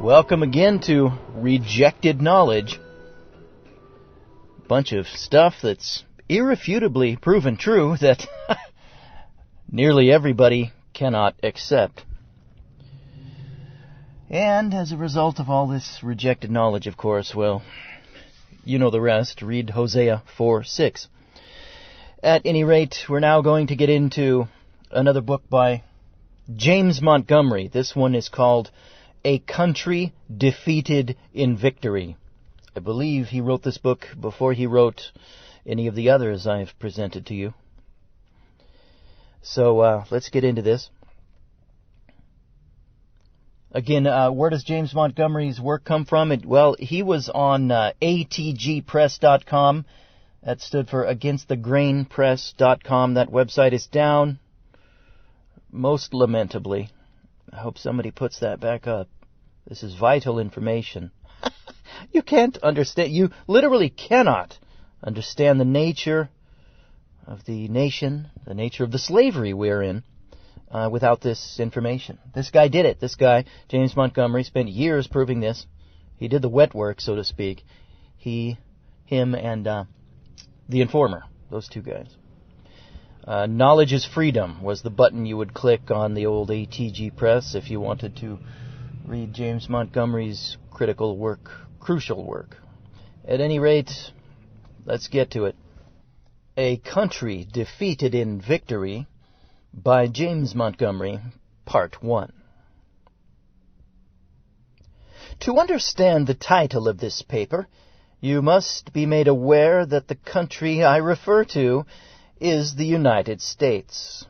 Welcome again to Rejected Knowledge. Bunch of stuff that's irrefutably proven true that nearly everybody cannot accept. And as a result of all this rejected knowledge, of course, well, you know the rest. Read Hosea 4:6. At any rate, we're now going to get into another book by James Montgomery. This one is called A Country Defeated in Victory. I believe he wrote this book before he wrote any of the others I've presented to you. So let's get into this. Again, where does James Montgomery's work come from? He was on atgpress.com. That stood for againstthegrainpress.com. That website is down, most lamentably. I hope somebody puts that back up. This is vital information. You can't understand, you literally cannot understand the nature of the nation, the nature of the slavery we're in, without this information. This guy did it. This guy, James Montgomery, spent years proving this. He did the wet work, so to speak. Him, and the Informer, those two guys. Knowledge is Freedom was the button you would click on the old ATG Press if you wanted to read James Montgomery's crucial work. At any rate, let's get to it. A Country Defeated in Victory by James Montgomery, Part 1. To understand the title of this paper, you must be made aware that the country I refer to is the United States.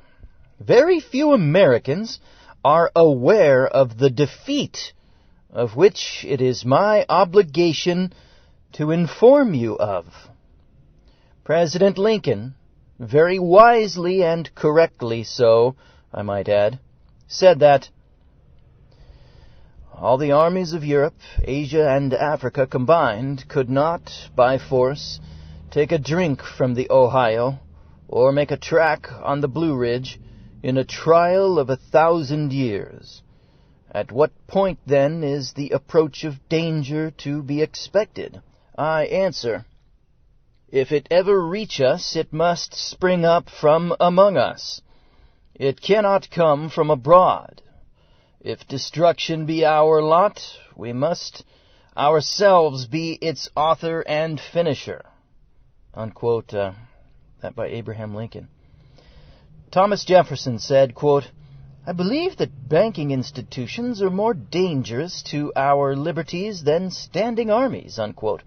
Very few Americans are aware of the defeat of which it is my obligation to inform you of. President Lincoln, very wisely and correctly so, I might add, said that all the armies of Europe, Asia, and Africa combined could not, by force, take a drink from the Ohio or make a track on the Blue Ridge in a trial of 1,000 years. At what point, then, is the approach of danger to be expected? I answer, if it ever reach us, it must spring up from among us. It cannot come from abroad. If destruction be our lot, we must ourselves be its author and finisher. Unquote, that by Abraham Lincoln. Thomas Jefferson said, quote, I believe that banking institutions are more dangerous to our liberties than standing armies, unquote.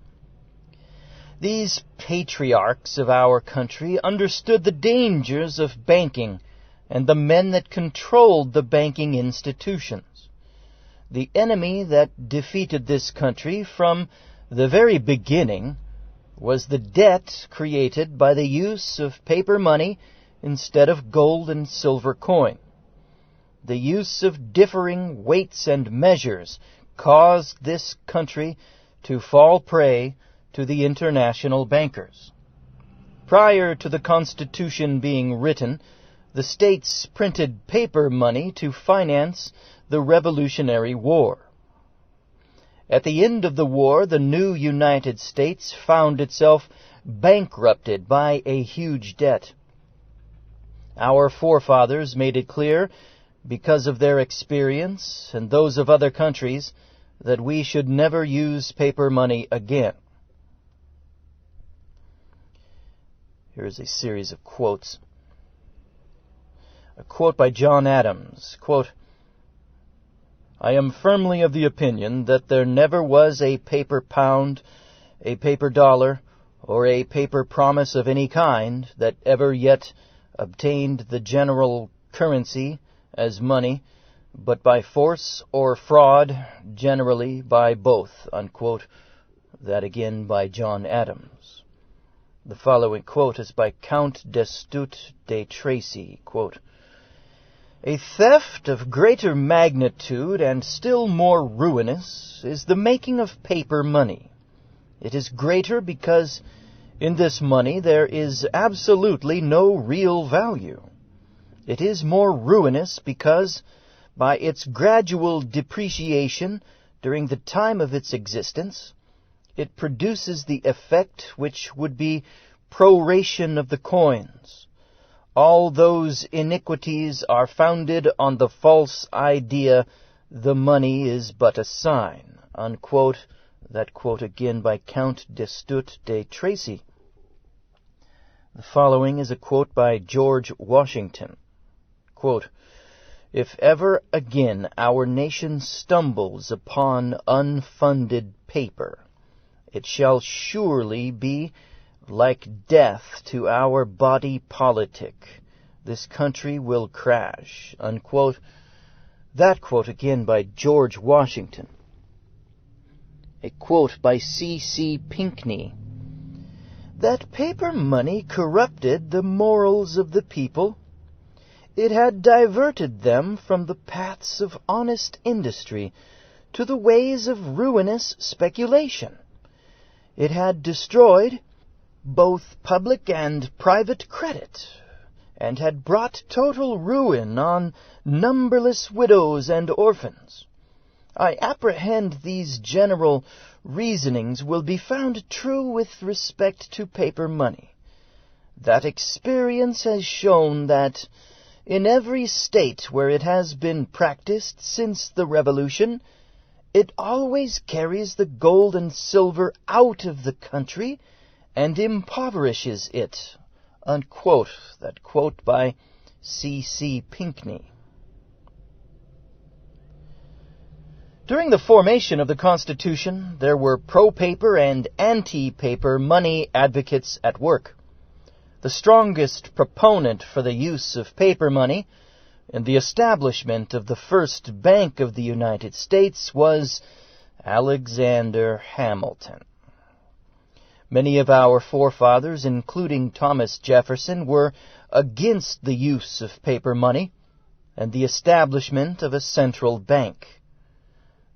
These patriarchs of our country understood the dangers of banking and the men that controlled the banking institutions. The enemy that defeated this country from the very beginning was the debt created by the use of paper money instead of gold and silver coin. The use of differing weights and measures caused this country to fall prey to the international bankers. Prior to the Constitution being written, the states printed paper money to finance the Revolutionary War. At the end of the war, the new United States found itself bankrupted by a huge debt. Our forefathers made it clear, because of their experience and those of other countries, that we should never use paper money again. Here's a series of quotes. A quote by John Adams, quote, I am firmly of the opinion that there never was a paper pound, a paper dollar, or a paper promise of any kind that ever yet obtained the general currency as money, but by force or fraud, generally by both, unquote. That again by John Adams. The following quote is by Count d'Estoute de Tracy, quote, a theft of greater magnitude and still more ruinous is the making of paper money. It is greater because in this money there is absolutely no real value. It is more ruinous because, by its gradual depreciation during the time of its existence, it produces the effect which would be proration of the coins. All those iniquities are founded on the false idea the money is but a sign." Unquote. That quote again by Count d'Estoute de Tracy. The following is a quote by George Washington. Quote, "If ever again our nation stumbles upon unfunded paper, it shall surely be like death to our body politic. This country will crash." Unquote. That quote again by George Washington. A quote by C.C. Pinckney. "That paper money corrupted the morals of the people. It had diverted them from the paths of honest industry to the ways of ruinous speculation. It had destroyed both public and private credit, and had brought total ruin on numberless widows and orphans. I apprehend these general reasonings will be found true with respect to paper money. That experience has shown that in every state where it has been practiced since the Revolution, it always carries the gold and silver out of the country and impoverishes it." Unquote. That quote by C.C. Pinckney. During the formation of the Constitution, there were pro-paper and anti-paper money advocates at work. The strongest proponent for the use of paper money and the establishment of the first Bank of the United States was Alexander Hamilton. Many of our forefathers, including Thomas Jefferson, were against the use of paper money and the establishment of a central bank.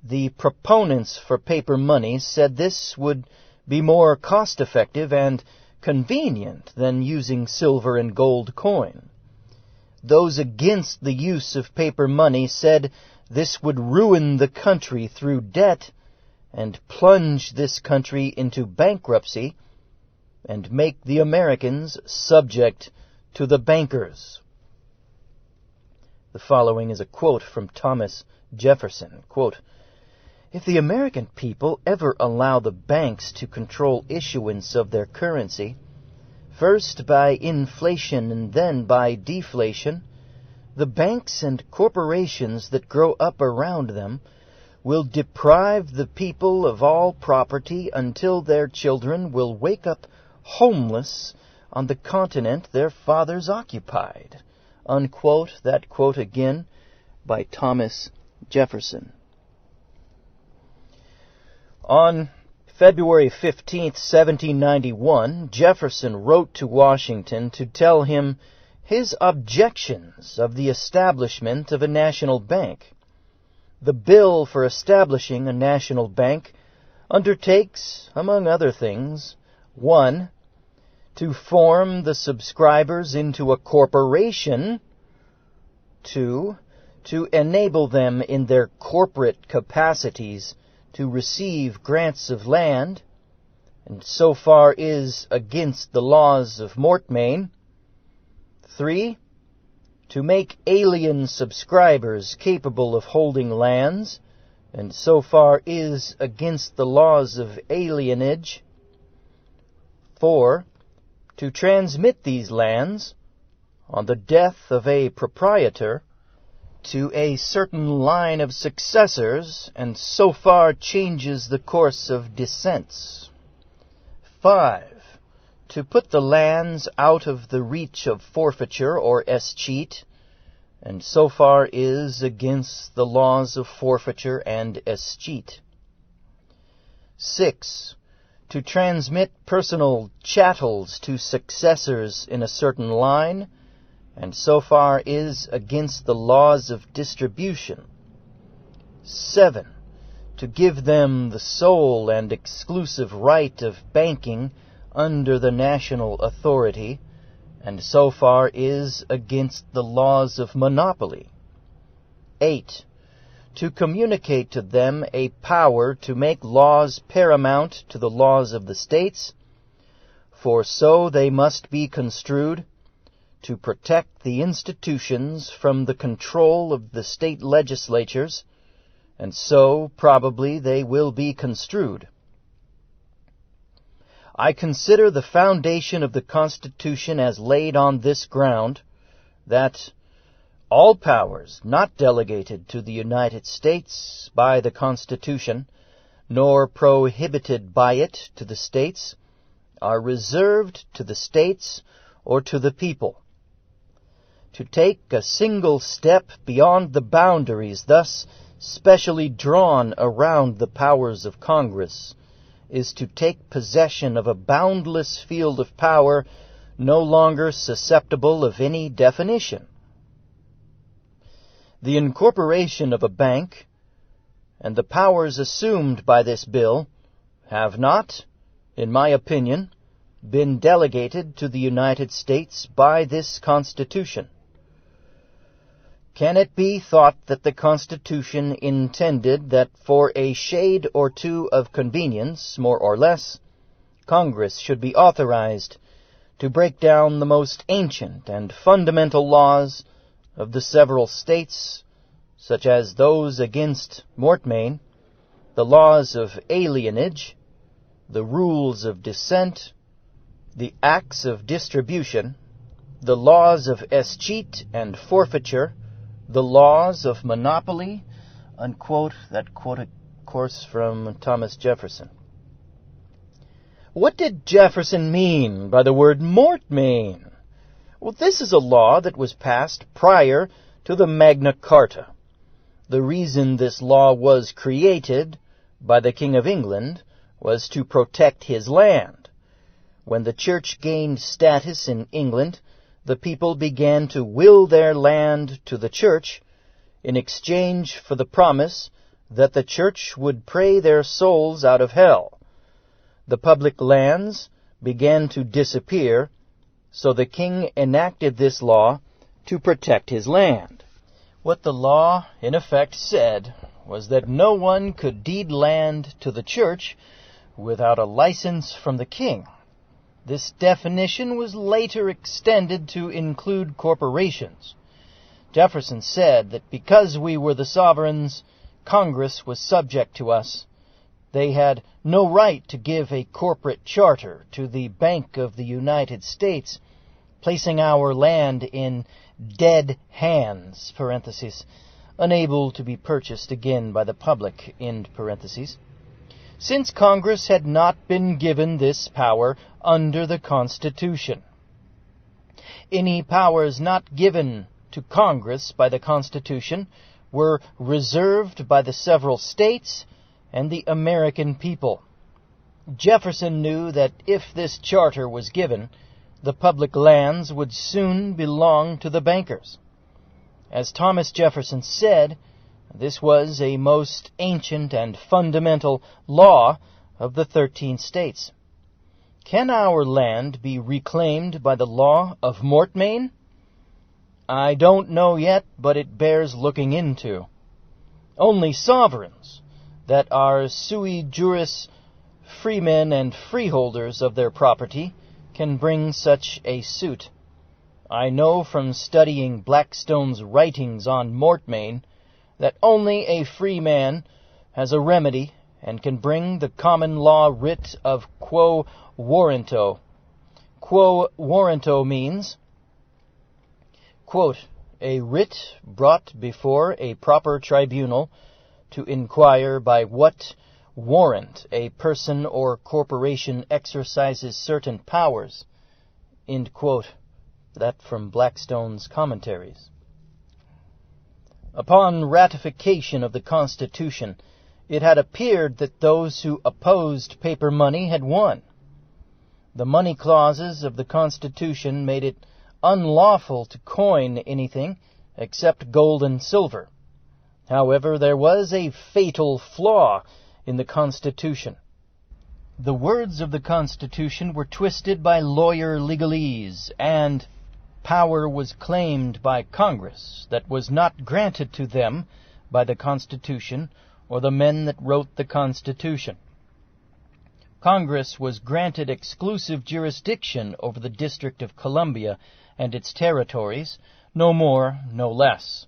The proponents for paper money said this would be more cost-effective and convenient than using silver and gold coin. Those against the use of paper money said this would ruin the country through debt and plunge this country into bankruptcy and make the Americans subject to the bankers. The following is a quote from Thomas Jefferson. Quote, "If the American people ever allow the banks to control issuance of their currency, first by inflation and then by deflation, the banks and corporations that grow up around them will deprive the people of all property until their children will wake up homeless on the continent their fathers occupied." Unquote. That quote again by Thomas Jefferson. On February 15, 1791, Jefferson wrote to Washington to tell him his objections of the establishment of a national bank. The bill for establishing a national bank undertakes, among other things, 1. To form the subscribers into a corporation, 2. To enable them in their corporate capacities to receive grants of land, and so far is against the laws of mortmain. 3. To make alien subscribers capable of holding lands, and so far is against the laws of alienage. 4. To transmit these lands, on the death of a proprietor, to a certain line of successors, and so far changes the course of descents. 5. To put the lands out of the reach of forfeiture or escheat, and so far is against the laws of forfeiture and escheat. 6. To transmit personal chattels to successors in a certain line, and so far is against the laws of distribution. 7. To give them the sole and exclusive right of banking under the national authority, and so far is against the laws of monopoly. 8. to communicate to them a power to make laws paramount to the laws of the states, for so they must be construed, to protect the institutions from the control of the state legislatures, and so probably they will be construed. I consider the foundation of the Constitution as laid on this ground, that all powers not delegated to the United States by the Constitution, nor prohibited by it to the states, are reserved to the states or to the people. To take a single step beyond the boundaries thus specially drawn around the powers of Congress is to take possession of a boundless field of power no longer susceptible of any definition. The incorporation of a bank and the powers assumed by this bill have not, in my opinion, been delegated to the United States by this Constitution. Can it be thought that the Constitution intended that for a shade or two of convenience, more or less, Congress should be authorized to break down the most ancient and fundamental laws of the several states, such as those against mortmain, the laws of alienage, the rules of descent, the acts of distribution, the laws of escheat and forfeiture, the laws of monopoly, unquote, that quote, of course, from Thomas Jefferson. What did Jefferson mean by the word mortmain? Well, this is a law that was passed prior to the Magna Carta. The reason this law was created by the King of England was to protect his land. When the church gained status in England, the people began to will their land to the church in exchange for the promise that the church would pray their souls out of hell. The public lands began to disappear, so the king enacted this law to protect his land. What the law, in effect, said was that no one could deed land to the church without a license from the king. This definition was later extended to include corporations. Jefferson said that because we were the sovereigns, Congress was subject to us. They had no right to give a corporate charter to the Bank of the United States, placing our land in dead hands, parentheses, unable to be purchased again by the public, end parentheses, since Congress had not been given this power under the Constitution. Any powers not given to Congress by the Constitution were reserved by the several states and the American people. Jefferson knew that if this charter was given, the public lands would soon belong to the bankers. As Thomas Jefferson said, this was a most ancient and fundamental law of the 13 states. Can our land be reclaimed by the law of mortmain? I don't know yet, but it bears looking into. Only sovereigns, that are sui juris freemen and freeholders of their property, can bring such a suit. I know from studying Blackstone's writings on mortmain that only a free man has a remedy and can bring the common law writ of quo warranto. Quo warranto means, quote, a writ brought before a proper tribunal to inquire by what warrant a person or corporation exercises certain powers, end quote. That from Blackstone's commentaries. Upon ratification of the Constitution, it had appeared that those who opposed paper money had won. The money clauses of the Constitution made it unlawful to coin anything except gold and silver. However, there was a fatal flaw in the Constitution. The words of the Constitution were twisted by lawyer legalese, and power was claimed by Congress that was not granted to them by the Constitution or the men that wrote the Constitution. Congress was granted exclusive jurisdiction over the District of Columbia and its territories, no more, no less.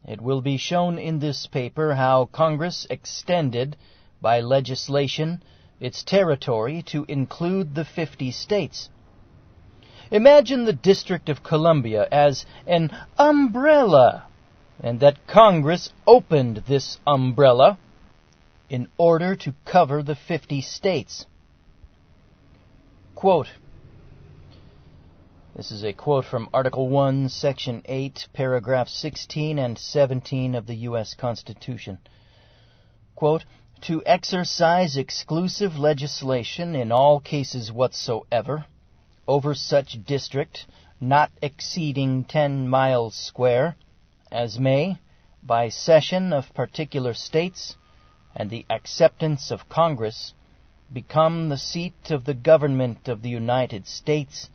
It will be shown in this paper how Congress extended, by legislation, its territory to include the 50 states. Imagine the District of Columbia as an umbrella, and that Congress opened this umbrella in order to cover the 50 states. Quote, this is a quote from Article 1, Section 8, paragraphs 16 and 17 of the U.S. Constitution. Quote, to exercise exclusive legislation in all cases whatsoever over such district not exceeding 10 miles square, as may, by cession of particular states and the acceptance of Congress, become the seat of the government of the United States,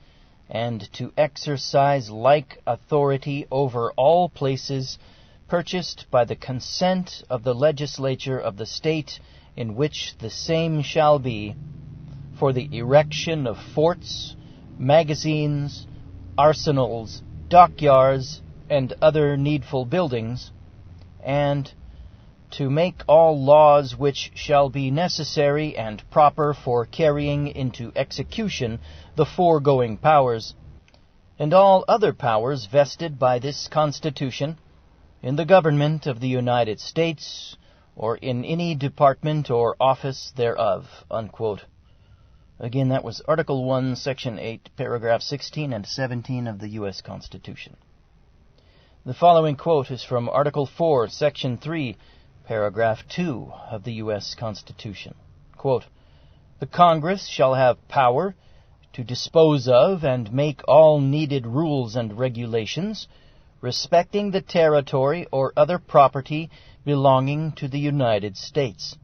and to exercise like authority over all places purchased by the consent of the legislature of the state in which the same shall be, for the erection of forts, magazines, arsenals, dockyards, and other needful buildings, and to make all laws which shall be necessary and proper for carrying into execution the foregoing powers, and all other powers vested by this Constitution in the government of the United States, or in any department or office thereof. Unquote. Again, that was Article 1, Section 8, paragraph 16 and 17 of the U.S. Constitution. The following quote is from Article 4, Section 3, paragraph 2 of the U.S. Constitution. Quote, the Congress shall have power to dispose of and make all needed rules and regulations respecting the territory or other property belonging to the United States.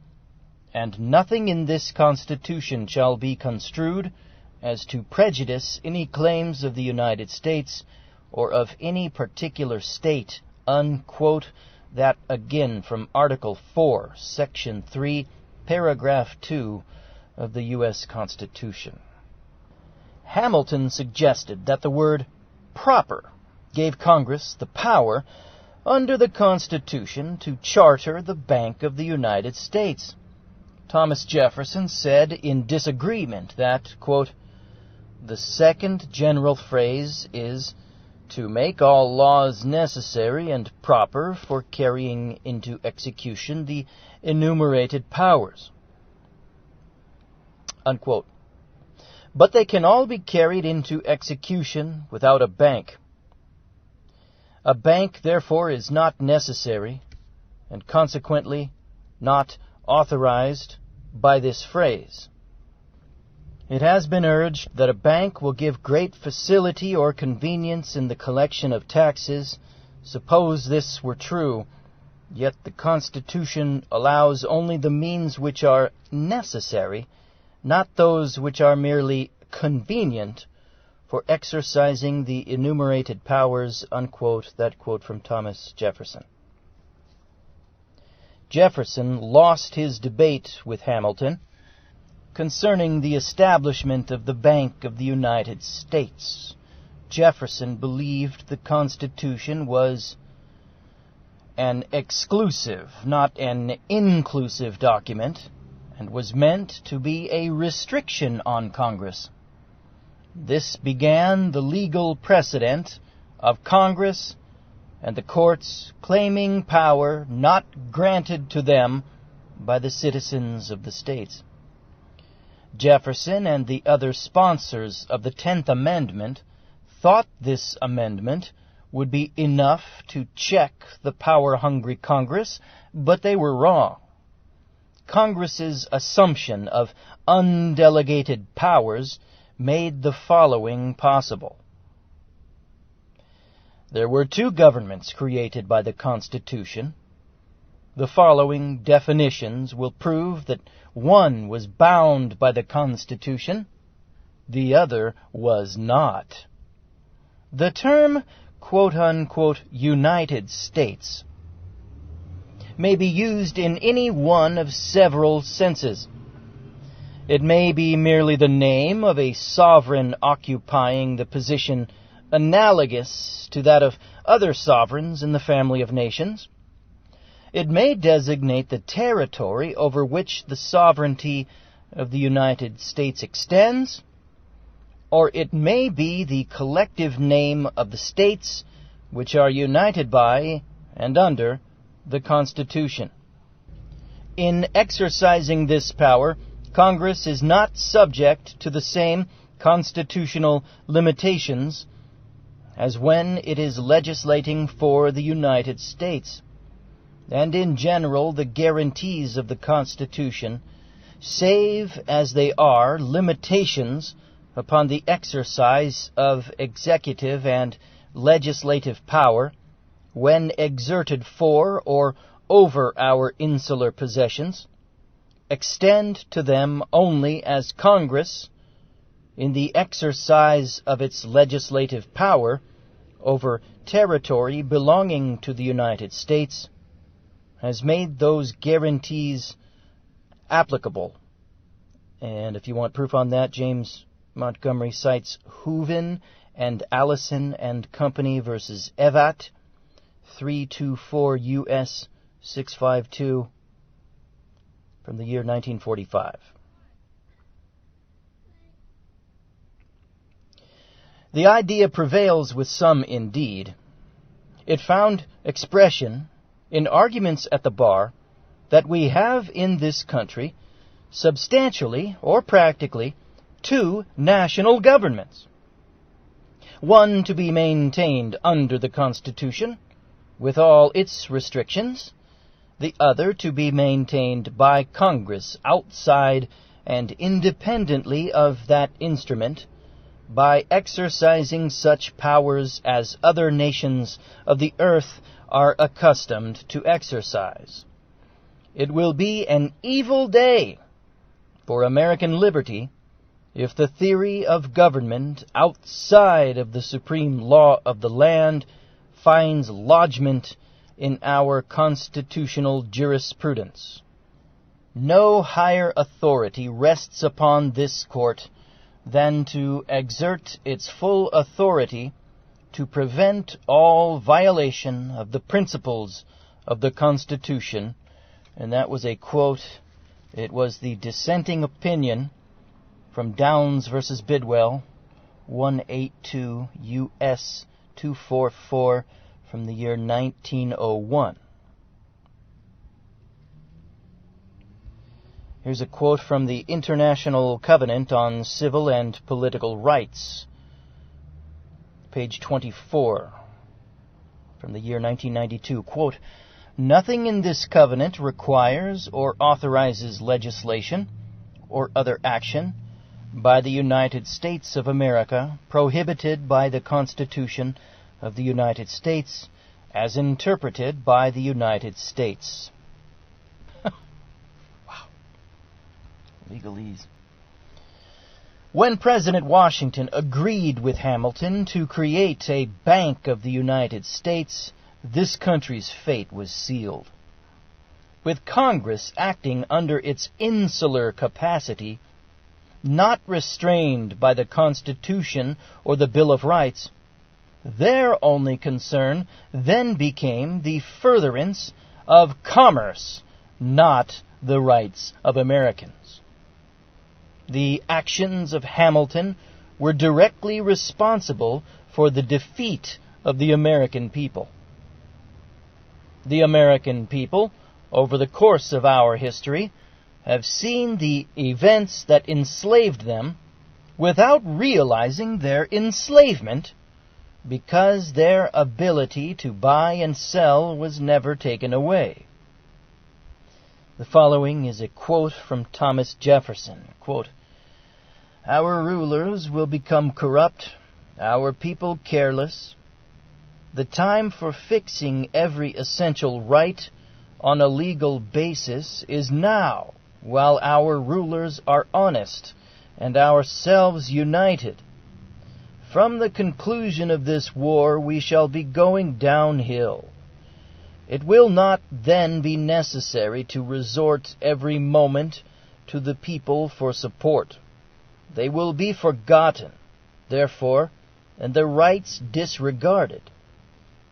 And nothing in this Constitution shall be construed as to prejudice any claims of the United States or of any particular state. Unquote. That again from Article 4, Section 3, paragraph 2 of the U.S. Constitution. Hamilton suggested that the word proper gave Congress the power under the Constitution to charter the Bank of the United States. Thomas Jefferson said in disagreement that, quote, the second general phrase is to make all laws necessary and proper for carrying into execution the enumerated powers. Unquote. But they can all be carried into execution without a bank. A bank, therefore, is not necessary, and consequently not authorized by this phrase. It has been urged that a bank will give great facility or convenience in the collection of taxes. Suppose this were true, yet the Constitution allows only the means which are necessary, not those which are merely convenient, for exercising the enumerated powers. Unquote. That quote from Thomas Jefferson. Jefferson lost his debate with Hamilton concerning the establishment of the Bank of the United States. Jefferson believed the Constitution was an exclusive, not an inclusive document, and was meant to be a restriction on Congress. This began the legal precedent of Congress and the courts claiming power not granted to them by the citizens of the states. Jefferson and the other sponsors of the 10th Amendment thought this amendment would be enough to check the power-hungry Congress, but they were wrong. Congress's assumption of undelegated powers made the following possible. There were two governments created by the Constitution. The following definitions will prove that one was bound by the Constitution, the other was not. The term, quote-unquote, United States may be used in any one of several senses. It may be merely the name of a sovereign occupying the position analogous to that of other sovereigns in the family of nations. It may designate the territory over which the sovereignty of the United States extends, or it may be the collective name of the states which are united by and under the Constitution. In exercising this power, Congress is not subject to the same constitutional limitations as when it is legislating for the United States. And in general, the guarantees of the Constitution, save as they are limitations upon the exercise of executive and legislative power when exerted for or over our insular possessions, extend to them only as Congress, in the exercise of its legislative power over territory belonging to the United States, has made those guarantees applicable. And if you want proof on that, James Montgomery cites Hooven and Allison and Company versus Evatt, 324 U.S. 652 from the year 1945. The idea prevails with some indeed. It found expression in arguments at the bar that we have in this country substantially or practically two national governments. One to be maintained under the Constitution, with all its restrictions, the other to be maintained by Congress outside and independently of that instrument, by exercising such powers as other nations of the earth are accustomed to exercise. It will be an evil day for American liberty if the theory of government outside of the supreme law of the land finds lodgment in our constitutional jurisprudence. No higher authority rests upon this court than to exert its full authority to prevent all violation of the principles of the Constitution. And that was a quote. It was the dissenting opinion from Downs versus Bidwell, 182 U.S. 244 from the year 1901. Here's a quote from the International Covenant on Civil and Political Rights, page 24, from the year 1992. Quote, "Nothing in this covenant requires or authorizes legislation or other action by the United States of America prohibited by the Constitution of the United States as interpreted by the United States." Wow. Legalese. When President Washington agreed with Hamilton to create a Bank of the United States, this country's fate was sealed. With Congress acting under its insular capacity, not restrained by the Constitution or the Bill of Rights, their only concern then became the furtherance of commerce, not the rights of Americans. The actions of Hamilton were directly responsible for the defeat of the American people. The American people, over the course of our history, have seen the events that enslaved them without realizing their enslavement, because their ability to buy and sell was never taken away. The following is a quote from Thomas Jefferson. Quote, "Our rulers will become corrupt, our people careless. The time for fixing every essential right on a legal basis is now, while our rulers are honest and ourselves united. From the conclusion of this war we shall be going downhill. It will not then be necessary to resort every moment to the people for support. They will be forgotten, therefore, and their rights disregarded.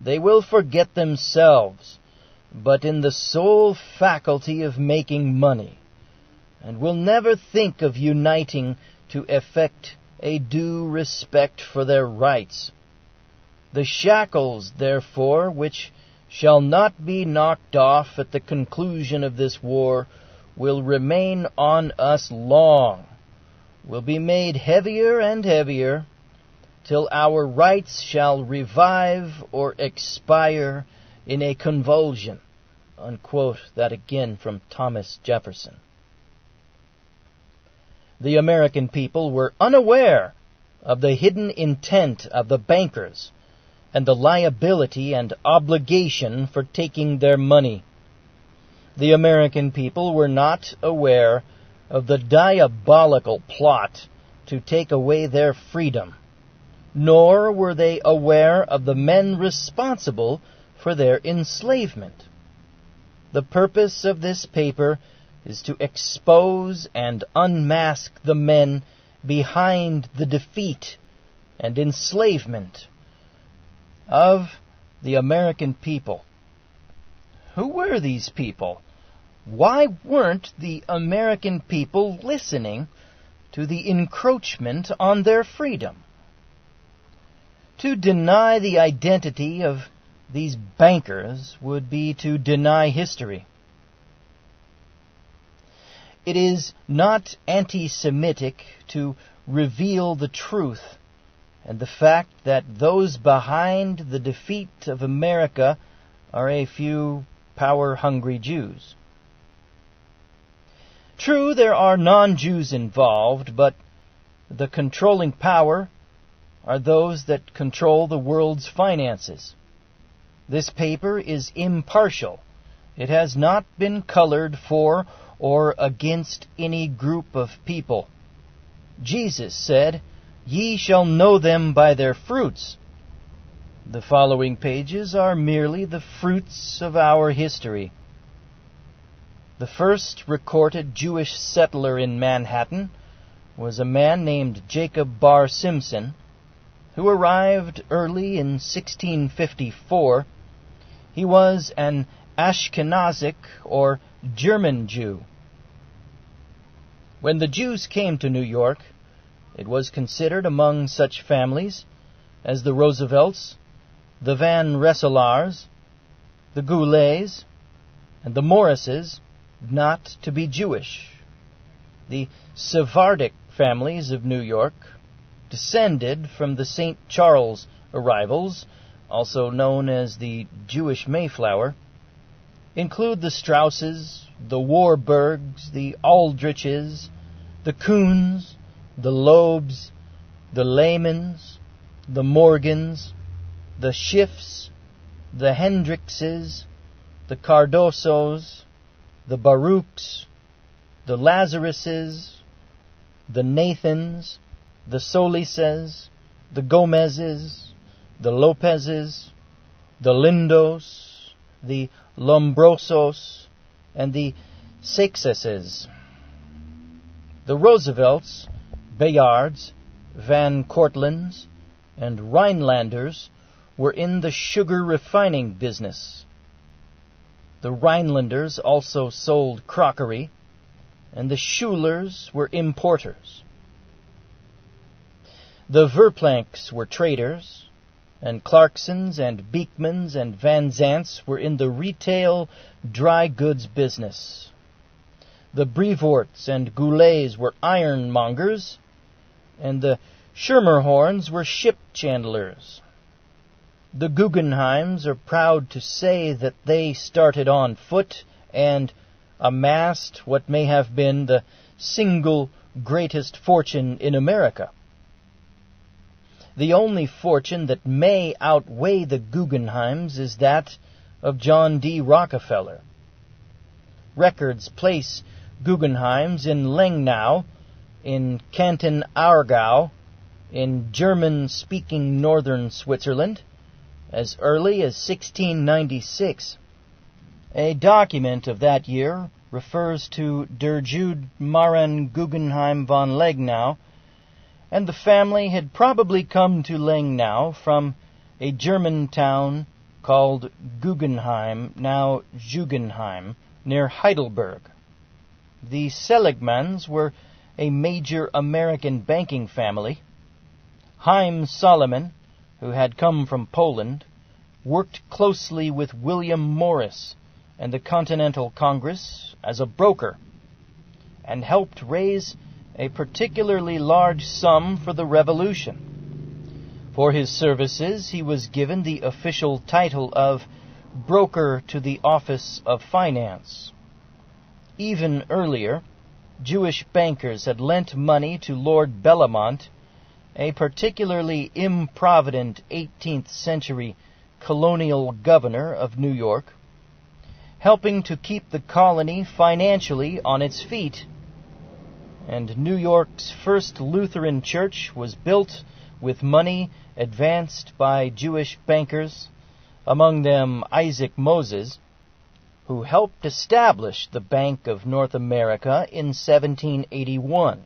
They will forget themselves, but in the sole faculty of making money, and will never think of uniting to effect a due respect for their rights. The shackles, therefore, which shall not be knocked off at the conclusion of this war, will remain on us long, will be made heavier and heavier, till our rights shall revive or expire in a convulsion." Unquote. That again from Thomas Jefferson. The American people were unaware of the hidden intent of the bankers and the liability and obligation for taking their money. The American people were not aware of the diabolical plot to take away their freedom, nor were they aware of the men responsible for their enslavement. The purpose of this paper is to expose and unmask the men behind the defeat and enslavement of the American people. Who were these people? Why weren't the American people listening to the encroachment on their freedom? To deny the identity of these bankers would be to deny history. It is not anti-Semitic to reveal the truth and the fact that those behind the defeat of America are a few power-hungry Jews. True, there are non-Jews involved, but the controlling power are those that control the world's finances. This paper is impartial. It has not been colored for or against any group of people. Jesus said, "Ye shall know them by their fruits." The following pages are merely the fruits of our history. The first recorded Jewish settler in Manhattan was a man named Jacob Bar Simpson, who arrived early in 1654. He was an Ashkenazic or German Jew. When the Jews came to New York, it was considered among such families as the Roosevelts, the Van Rensselaers, the Goulets, and the Morrises not to be Jewish. The Sephardic families of New York, descended from the St. Charles arrivals, also known as the Jewish Mayflower, include the Strausses, the Warburgs, the Aldriches, the Kuhns, the Loebs, the Lehmans, the Morgans, the Schiffs, the Hendrickses, the Cardosos, the Baruchs, the Lazaruses, the Nathans, the Solises, the Gomezes, the Lopezes, the Lindos, the Lombrosos, and the Seixases. The Roosevelts, Bayards, Van Cortlands, and Rhinelanders were in the sugar refining business. The Rhinelanders also sold crockery, and the Schulers were importers. The Verplanks were traders, and Clarksons and Beekmans and Van Zants were in the retail dry goods business. The Brevoorts and Goulets were ironmongers, and the Schermerhorns were ship chandlers. The Guggenheims are proud to say that they started on foot and amassed what may have been the single greatest fortune in America. The only fortune that may outweigh the Guggenheims is that of John D. Rockefeller. Records place Guggenheims in Lengnau, in Canton Aargau, in German-speaking northern Switzerland, as early as 1696. A document of that year refers to Der Jude Maren Guggenheim von Lengnau, and the family had probably come to Lengnau from a German town called Guggenheim, now Jugenheim, near Heidelberg. The Seligmans were a major American banking family. Haim Solomon, who had come from Poland, worked closely with William Morris and the Continental Congress as a broker, and helped raise a particularly large sum for the Revolution. For his services, he was given the official title of Broker to the Office of Finance. Even earlier, Jewish bankers had lent money to Lord Bellamont, a particularly improvident 18th century colonial governor of New York, helping to keep the colony financially on its feet. And New York's first Lutheran church was built with money advanced by Jewish bankers, among them Isaac Moses, who helped establish the Bank of North America in 1781.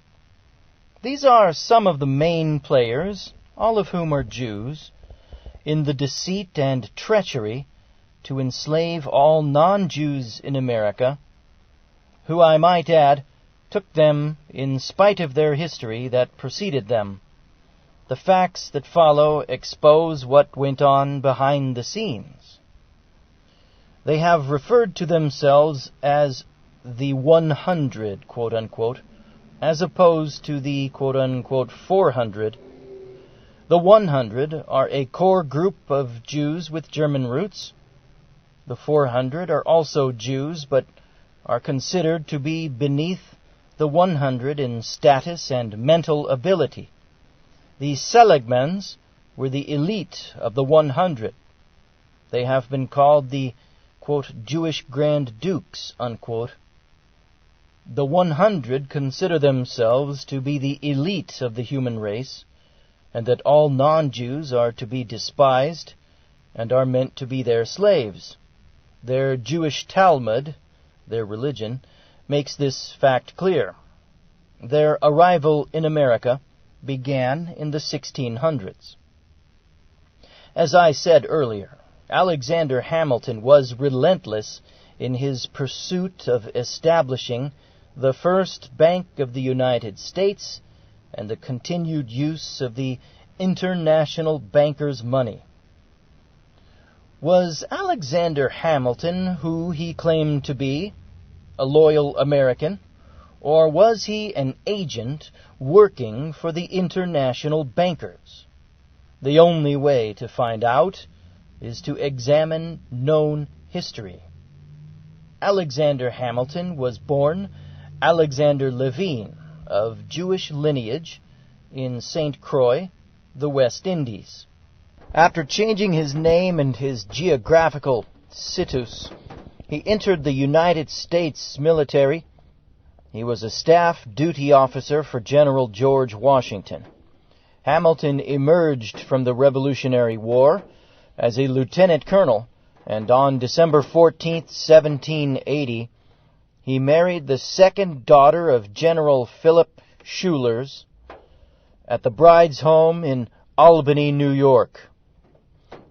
These are some of the main players, all of whom are Jews, in the deceit and treachery to enslave all non-Jews in America, who, I might add, took them in spite of their history that preceded them. The facts that follow expose what went on behind the scenes. They have referred to themselves as the 100, quote-unquote, as opposed to the, quote-unquote, 400. The 100 are a core group of Jews with German roots. The 400 are also Jews, but are considered to be beneath the 100 in status and mental ability. The Seligmans were the elite of the 100. They have been called the, quote, Jewish Grand Dukes, unquote. The 100 consider themselves to be the elite of the human race, and that all non-Jews are to be despised and are meant to be their slaves. Their Jewish Talmud, their religion, makes this fact clear. Their arrival in America began in the 1600s. As I said earlier, Alexander Hamilton was relentless in his pursuit of establishing the first Bank of the United States and the continued use of the international bankers' money. Was Alexander Hamilton who he claimed to be, a loyal American, or was he an agent working for the international bankers? The only way to find out is to examine known history. Alexander Hamilton was born Alexander Levine, of Jewish lineage, in St. Croix, the West Indies. After changing his name and his geographical situs, he entered the United States military. He was a staff duty officer for General George Washington. Hamilton emerged from the Revolutionary War as a lieutenant colonel, and on December 14, 1780, he married the second daughter of General Philip Schuyler's at the bride's home in Albany, New York.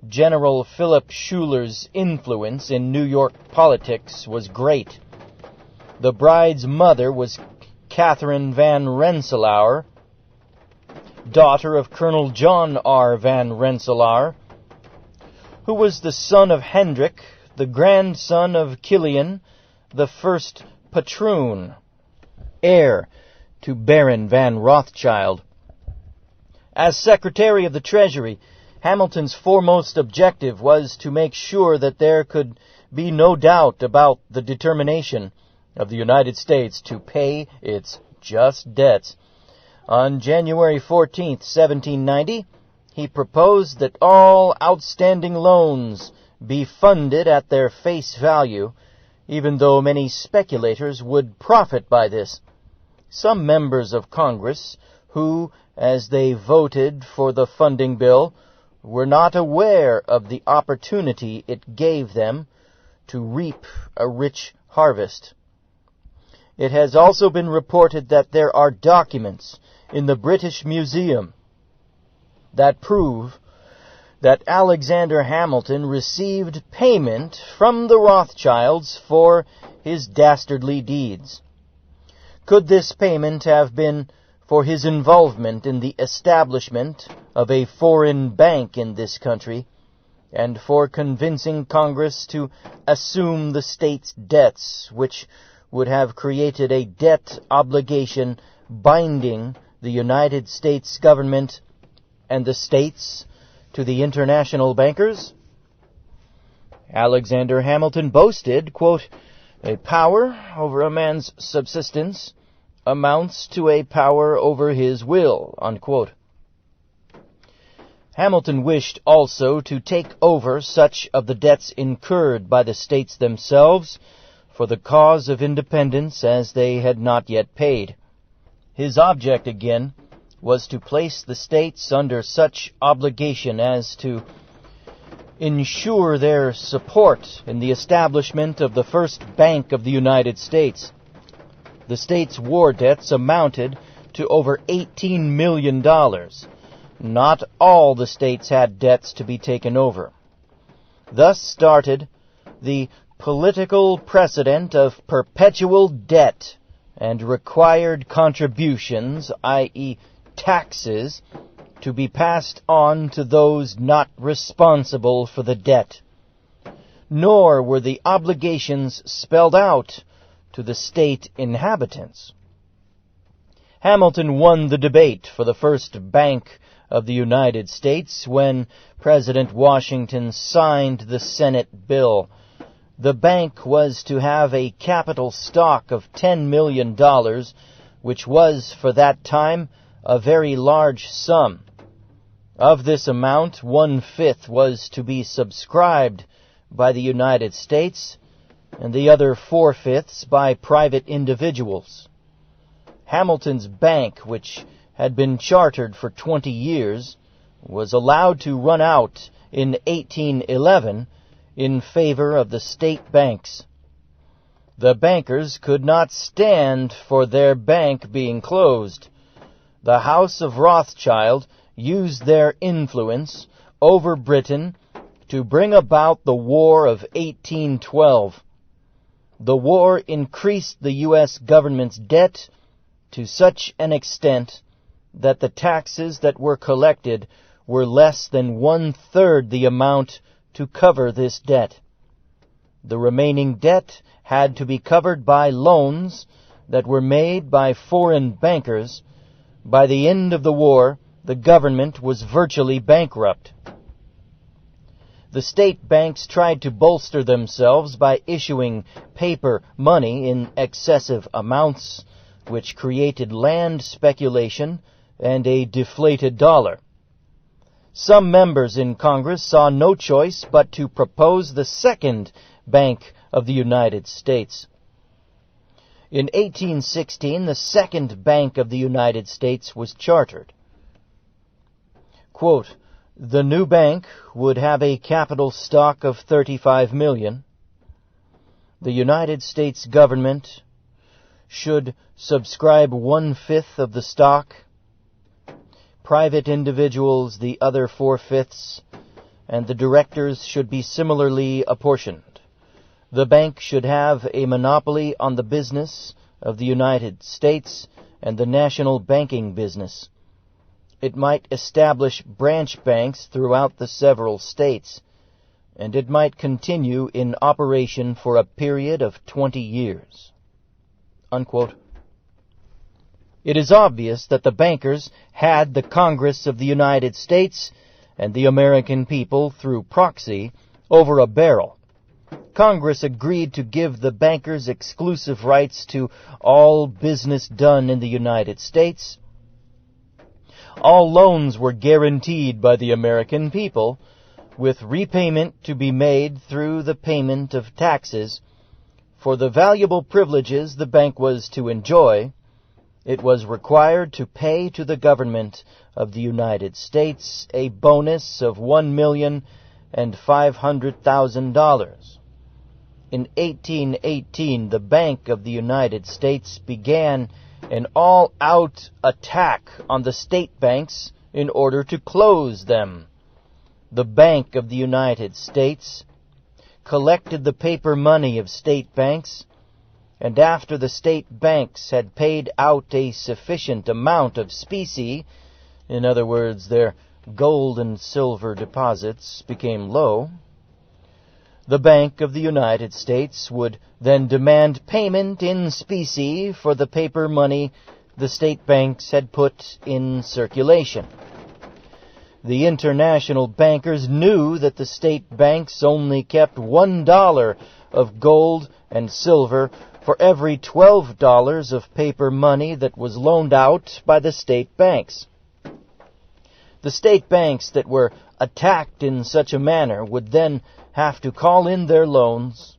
General Philip Schuyler's influence in New York politics was great. The bride's mother was Catherine Van Rensselaer, daughter of Colonel John R. Van Rensselaer, who was the son of Hendrik, the grandson of Kilian, the first patroon, heir to Baron Van Rothschild. As Secretary of the Treasury, Hamilton's foremost objective was to make sure that there could be no doubt about the determination of the United States to pay its just debts. On January 14, 1790, he proposed that all outstanding loans be funded at their face value, even though many speculators would profit by this. Some members of Congress, who, as they voted for the funding bill, were not aware of the opportunity it gave them to reap a rich harvest. It has also been reported that there are documents in the British Museum that prove that Alexander Hamilton received payment from the Rothschilds for his dastardly deeds. Could this payment have been for his involvement in the establishment of a foreign bank in this country, and for convincing Congress to assume the state's debts, which would have created a debt obligation binding the United States government and the states to the international bankers? Alexander Hamilton boasted, quote, "A power over a man's subsistence amounts to a power over his will," unquote. Hamilton wished also to take over such of the debts incurred by the states themselves for the cause of independence as they had not yet paid. His object, again, was to place the states under such obligation as to ensure their support in the establishment of the first Bank of the United States. The states' war debts amounted to over $18 million. Not all the states had debts to be taken over. Thus started the political precedent of perpetual debt and required contributions, i.e., taxes, to be passed on to those not responsible for the debt. Nor were the obligations spelled out to the state inhabitants. Hamilton won the debate for the first Bank of the United States when President Washington signed the Senate bill. The bank was to have a capital stock of $10 million, which was, for that time, a very large sum. Of this amount, 1/5 was to be subscribed by the United States, and the other 4/5 by private individuals. Hamilton's bank, which had been chartered for 20 years, was allowed to run out in 1811 in favor of the state banks. The bankers could not stand for their bank being closed. The House of Rothschild used their influence over Britain to bring about the War of 1812. The war increased the U.S. government's debt to such an extent that the taxes that were collected were less than 1/3 the amount to cover this debt. The remaining debt had to be covered by loans that were made by foreign bankers. By the end of the war, the government was virtually bankrupt. The state banks tried to bolster themselves by issuing paper money in excessive amounts, which created land speculation and a deflated dollar. Some members in Congress saw no choice but to propose the second Bank of the United States. In 1816, the second Bank of the United States was chartered. Quote, "The new bank would have a capital stock of $35 million. The United States government should subscribe 1/5 of the stock, private individuals the other 4/5, and the directors should be similarly apportioned. The bank should have a monopoly on the business of the United States and the national banking business. It might establish branch banks throughout the several states, and it might continue in operation for a period of 20 years. Unquote. It is obvious that the bankers had the Congress of the United States and the American people through proxy over a barrel. Congress agreed to give the bankers exclusive rights to all business done in the United States. All loans were guaranteed by the American people, with repayment to be made through the payment of taxes. For the valuable privileges the bank was to enjoy, it was required to pay to the government of the United States a bonus of $1,500,000. In 1818, the Bank of the United States began an all-out attack on the state banks in order to close them. The Bank of the United States collected the paper money of state banks, and after the state banks had paid out a sufficient amount of specie, in other words, their gold and silver deposits became low, the Bank of the United States would then demand payment in specie for the paper money the state banks had put in circulation. The international bankers knew that the state banks only kept $1 of gold and silver for every $12 of paper money that was loaned out by the state banks. The state banks that were attacked in such a manner would then have to call in their loans.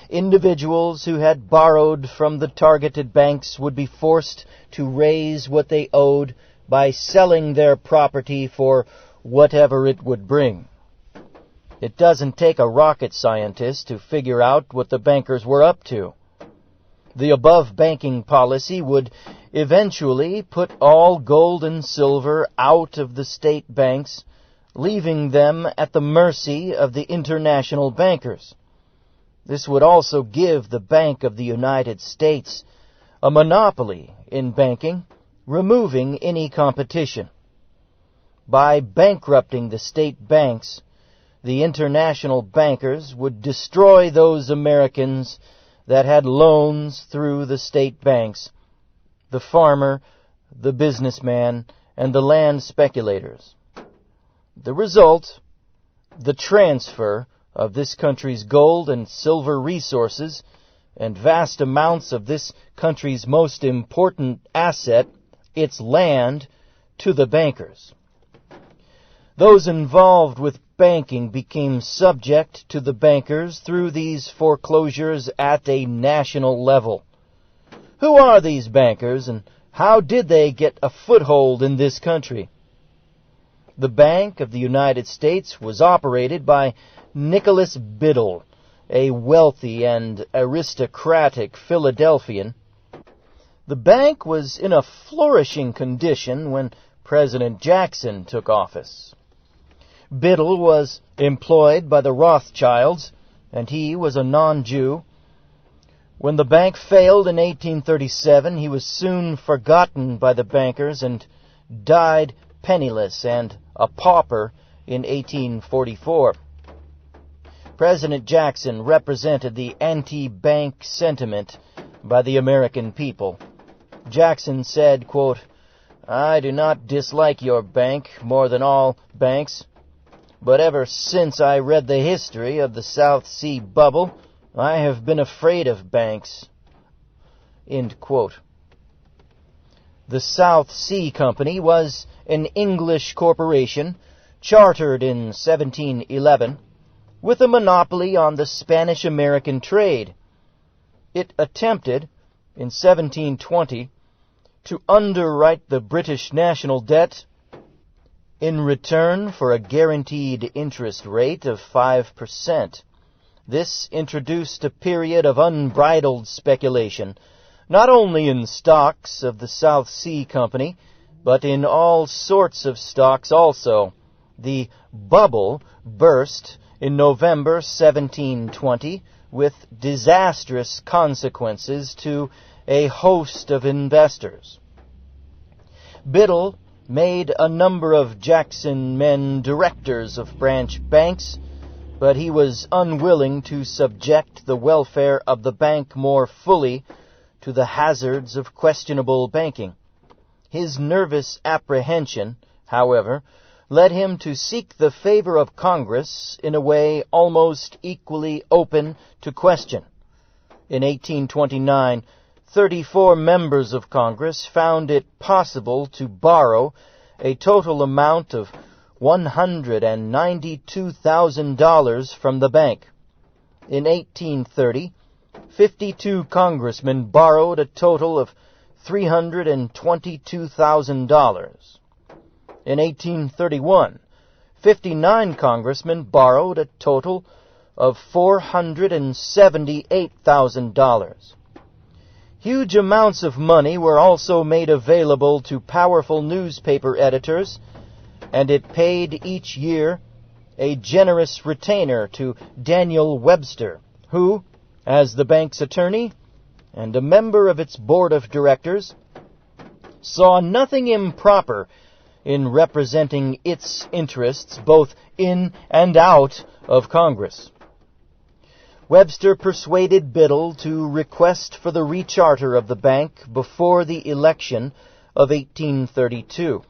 Individuals who had borrowed from the targeted banks would be forced to raise what they owed by selling their property for whatever it would bring. It doesn't take a rocket scientist to figure out what the bankers were up to. The above banking policy would eventually put all gold and silver out of the state banks, leaving them at the mercy of the international bankers. This would also give the Bank of the United States a monopoly in banking, removing any competition. By bankrupting the state banks, the international bankers would destroy those Americans that had loans through the state banks, the farmer, the businessman, and the land speculators. The result, the transfer of this country's gold and silver resources and vast amounts of this country's most important asset, its land, to the bankers. Those involved with banking became subject to the bankers through these foreclosures at a national level. Who are these bankers, and how did they get a foothold in this country? The Bank of the United States was operated by Nicholas Biddle, a wealthy and aristocratic Philadelphian. The bank was in a flourishing condition when President Jackson took office. Biddle was employed by the Rothschilds, and he was a non-Jew. When the bank failed in 1837, he was soon forgotten by the bankers and died penniless and a pauper in 1844. President Jackson represented the anti-bank sentiment by the American people. Jackson said, quote, "I do not dislike your bank more than all banks, but ever since I read the history of the South Sea Bubble, I have been afraid of banks." End quote. The South Sea Company was an English corporation chartered in 1711 with a monopoly on the Spanish-American trade. It attempted, in 1720, to underwrite the British national debt in return for a guaranteed interest rate of 5%. This introduced a period of unbridled speculation, not only in stocks of the South Sea Company, but in all sorts of stocks also. The bubble burst in November 1720 with disastrous consequences to a host of investors. Biddle made a number of Jackson men directors of branch banks, but he was unwilling to subject the welfare of the bank more fully to the hazards of questionable banking. His nervous apprehension, however, led him to seek the favor of Congress in a way almost equally open to question. In 1829, 34 members of Congress found it possible to borrow a total amount of $192,000 from the bank. In 1830, 52 congressmen borrowed a total of $322,000. In 1831, 59 congressmen borrowed a total of $478,000. Huge amounts of money were also made available to powerful newspaper editors, and it paid each year a generous retainer to Daniel Webster, who, as the bank's attorney and a member of its board of directors, saw nothing improper in representing its interests both in and out of Congress. Webster persuaded Biddle to request for the recharter of the bank before the election of 1832.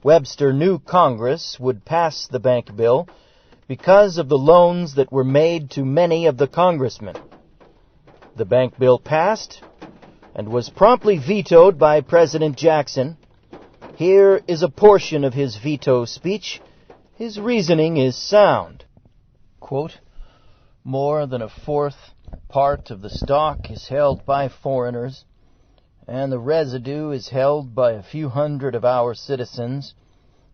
Webster knew Congress would pass the bank bill because of the loans that were made to many of the congressmen. The bank bill passed and was promptly vetoed by President Jackson. Here is a portion of his veto speech. His reasoning is sound. Quote, "More than a fourth part of the stock is held by foreigners, and the residue is held by a few hundred of our citizens,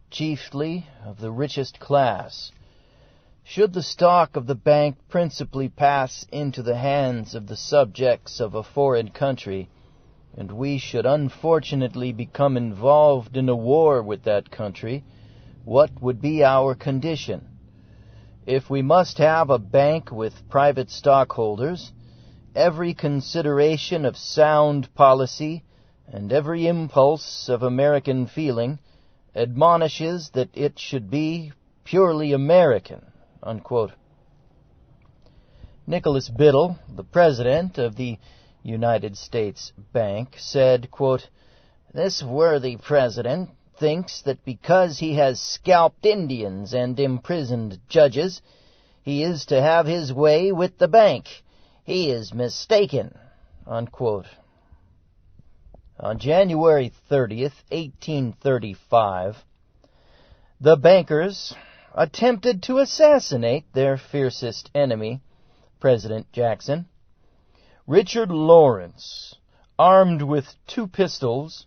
chiefly of the richest class. Should the stock of the bank principally pass into the hands of the subjects of a foreign country, and we should unfortunately become involved in a war with that country, what would be our condition? If we must have a bank with private stockholders, every consideration of sound policy and every impulse of American feeling admonishes that it should be purely American." Unquote. Nicholas Biddle, the president of the United States Bank, said, quote, "This worthy president thinks that because he has scalped Indians and imprisoned judges, he is to have his way with the bank. He is mistaken." Unquote. On January 30th, 1835, the bankers attempted to assassinate their fiercest enemy, President Jackson. Richard Lawrence, armed with 2 pistols,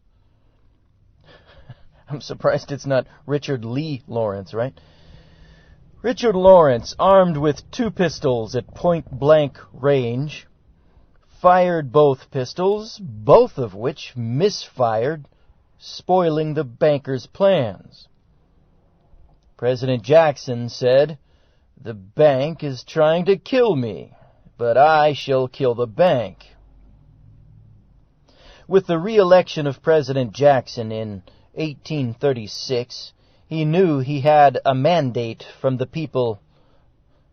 I'm surprised it's not Richard Lee Lawrence, right? Richard Lawrence, armed with 2 pistols at point-blank range, fired both pistols, both of which misfired, spoiling the bankers' plans. President Jackson said, "The bank is trying to kill me, but I shall kill the bank." With the re-election of President Jackson in 1836, he knew he had a mandate from the people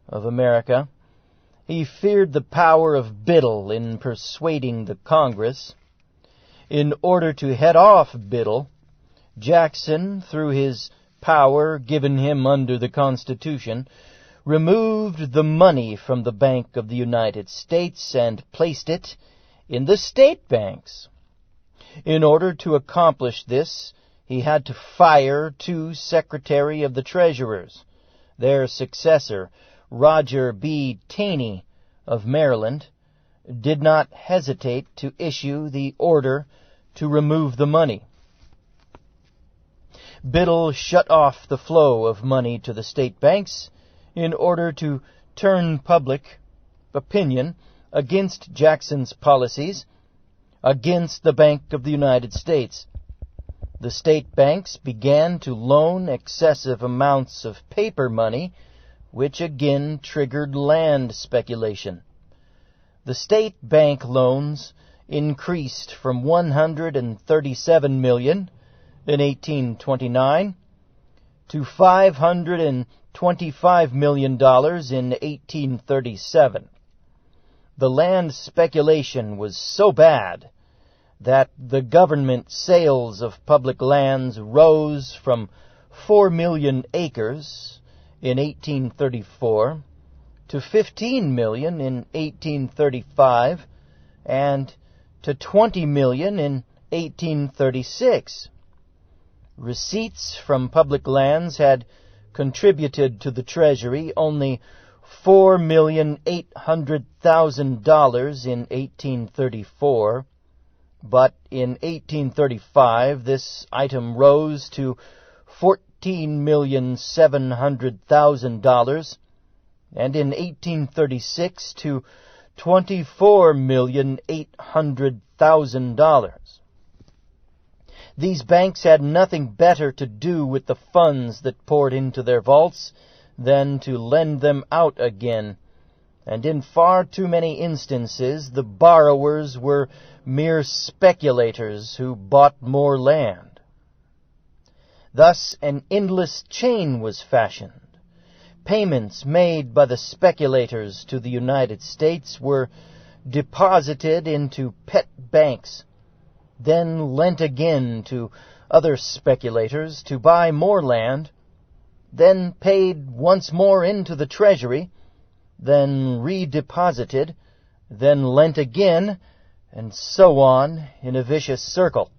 of America. He feared the power of Biddle in persuading the Congress. In order to head off Biddle, Jackson, through his power given him under the Constitution, removed the money from the Bank of the United States and placed it in the state banks. In order to accomplish this, he had to fire 2 Secretary of the Treasurers. Their successor, Roger B. Taney of Maryland, did not hesitate to issue the order to remove the money. Biddle shut off the flow of money to the state banks in order to turn public opinion against Jackson's policies, against the Bank of the United States. The state banks began to loan excessive amounts of paper money, which again triggered land speculation. The state bank loans increased from $137 million in 1829 to $525 million in 1837. The land speculation was so bad that the government sales of public lands rose from 4 million acres in 1834 to 15 million in 1835 and to 20 million in 1836. Receipts from public lands had contributed to the Treasury only $4,800,000 in 1834, but in 1835 this item rose to $14,700,000, and in 1836 to $24,800,000. These banks had nothing better to do with the funds that poured into their vaults than to lend them out again, and in far too many instances the borrowers were mere speculators who bought more land. Thus an endless chain was fashioned. Payments made by the speculators to the United States were deposited into pet banks, then lent again to other speculators to buy more land, then paid once more into the Treasury, then redeposited, then lent again, and so on in a vicious circle.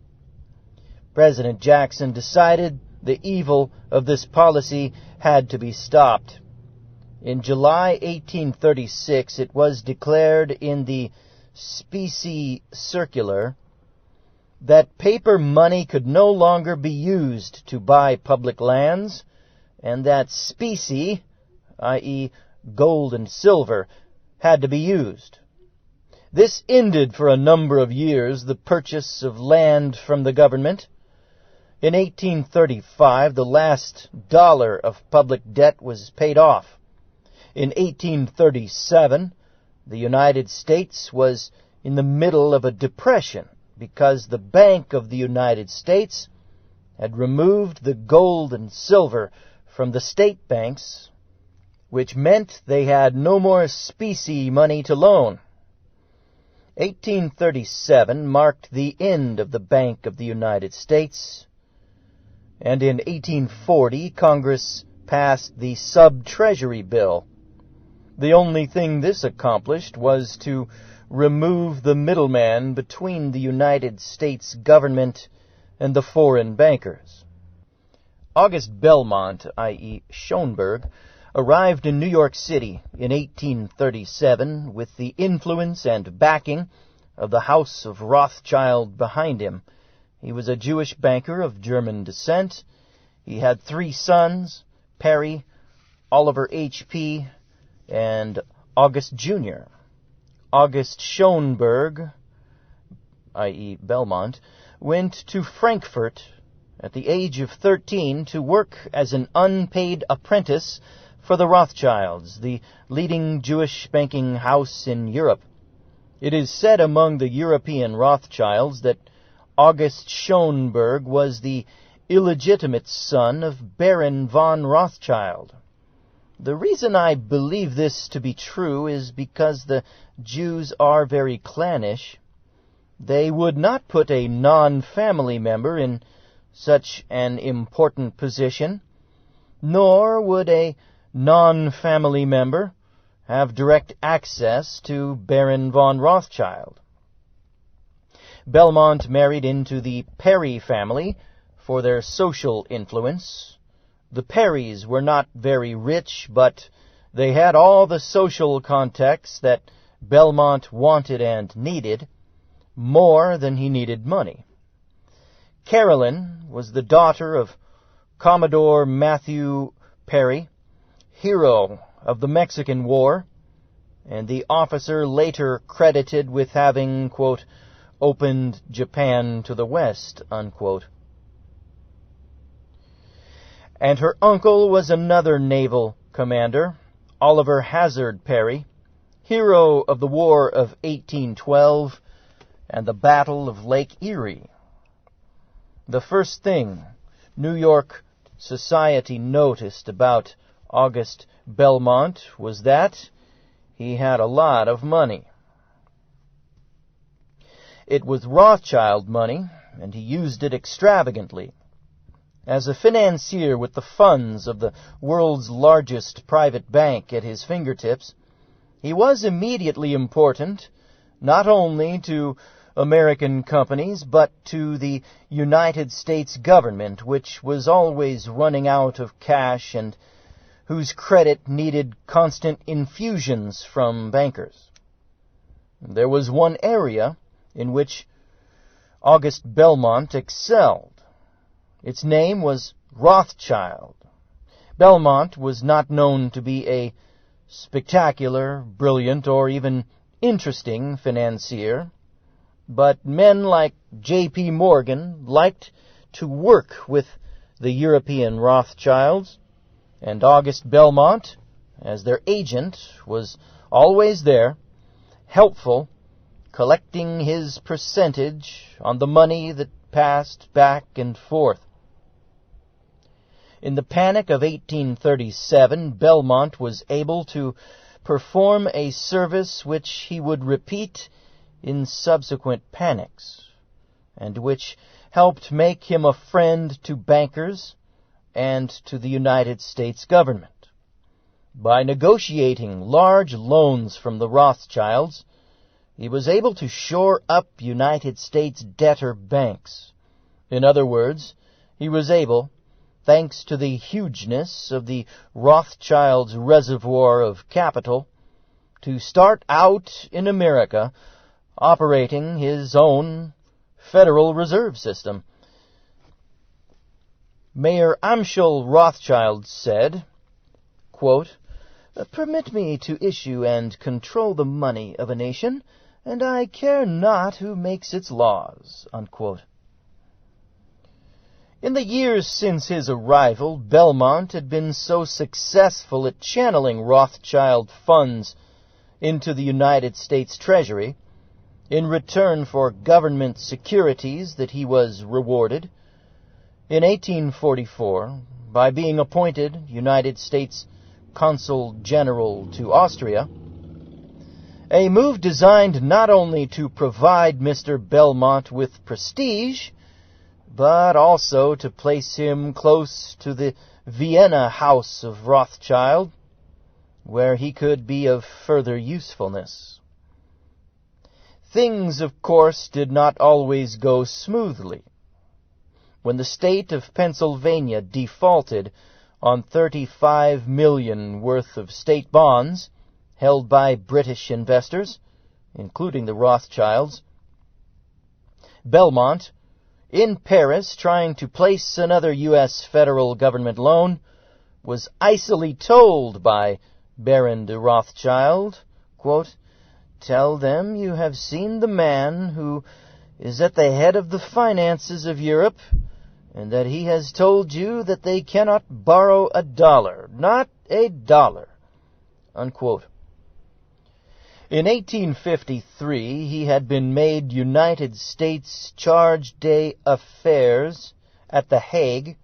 President Jackson decided the evil of this policy had to be stopped. In July 1836, it was declared in the Specie Circular that paper money could no longer be used to buy public lands, and that specie, i.e., gold and silver, had to be used. This ended for a number of years the purchase of land from the government. In 1835, the last dollar of public debt was paid off. In 1837, the United States was in the middle of a depression because the Bank of the United States had removed the gold and silver from the state banks, which meant they had no more specie money to loan. 1837 marked the end of the Bank of the United States, and in 1840 Congress passed the Sub-Treasury Bill. The only thing this accomplished was to remove the middleman between the United States government and the foreign bankers. August Belmont, i.e. Schoenberg, arrived in New York City in 1837 with the influence and backing of the House of Rothschild behind him. He was a Jewish banker of German descent. He had 3 sons, Perry, Oliver H.P., and August Jr. August Schoenberg, i.e. Belmont, went to Frankfurt at the age of 13 to work as an unpaid apprentice for the Rothschilds, the leading Jewish banking house in Europe. It is said among the European Rothschilds that August Schoenberg was the illegitimate son of Baron von Rothschild. The reason I believe this to be true is because the Jews are very clannish. They would not put a non-family member in such an important position, nor would a non-family member have direct access to Baron von Rothschild. Belmont married into the Perry family for their social influence. The Perrys were not very rich, but they had all the social contacts that Belmont wanted and needed, more than he needed money. Carolyn was the daughter of Commodore Matthew Perry, hero of the Mexican War, and the officer later credited with having, quote, opened Japan to the West, unquote. And her uncle was another naval commander, Oliver Hazard Perry, hero of the War of 1812 and the Battle of Lake Erie. The first thing New York society noticed about August Belmont was that he had a lot of money. It was Rothschild money, and he used it extravagantly. As a financier with the funds of the world's largest private bank at his fingertips, he was immediately important, not only to American companies, but to the United States government, which was always running out of cash and whose credit needed constant infusions from bankers. There was one area in which August Belmont excelled. Its name was Rothschild. Belmont was not known to be a spectacular, brilliant, or even interesting financier, but men like J.P. Morgan liked to work with the European Rothschilds, and August Belmont, as their agent, was always there, helpful, collecting his percentage on the money that passed back and forth. In the Panic of 1837, Belmont was able to perform a service which he would repeat in subsequent panics, and which helped make him a friend to bankers and to the United States government. By negotiating large loans from the Rothschilds, he was able to shore up United States debtor banks. In other words, he was able, thanks to the hugeness of the Rothschilds' reservoir of capital, to start out in America operating his own Federal Reserve System. Mayor Amschel Rothschild said, quote, "Permit me to issue and control the money of a nation, and I care not who makes its laws." Unquote. In the years since his arrival, Belmont had been so successful at channeling Rothschild funds into the United States Treasury, in return for government securities, that he was rewarded, in 1844, by being appointed United States Consul General to Austria, a move designed not only to provide Mr. Belmont with prestige, but also to place him close to the Vienna House of Rothschild, where he could be of further usefulness. Things, of course, did not always go smoothly. When the state of Pennsylvania defaulted on $35 million worth of state bonds held by British investors, including the Rothschilds, Belmont, in Paris trying to place another U.S. federal government loan, was icily told by Baron de Rothschild, quote, "Tell them you have seen the man who is at the head of the finances of Europe, and that he has told you that they cannot borrow a dollar, not a dollar." Unquote. In 1853, he had been made United States Charge d'Affaires at The Hague,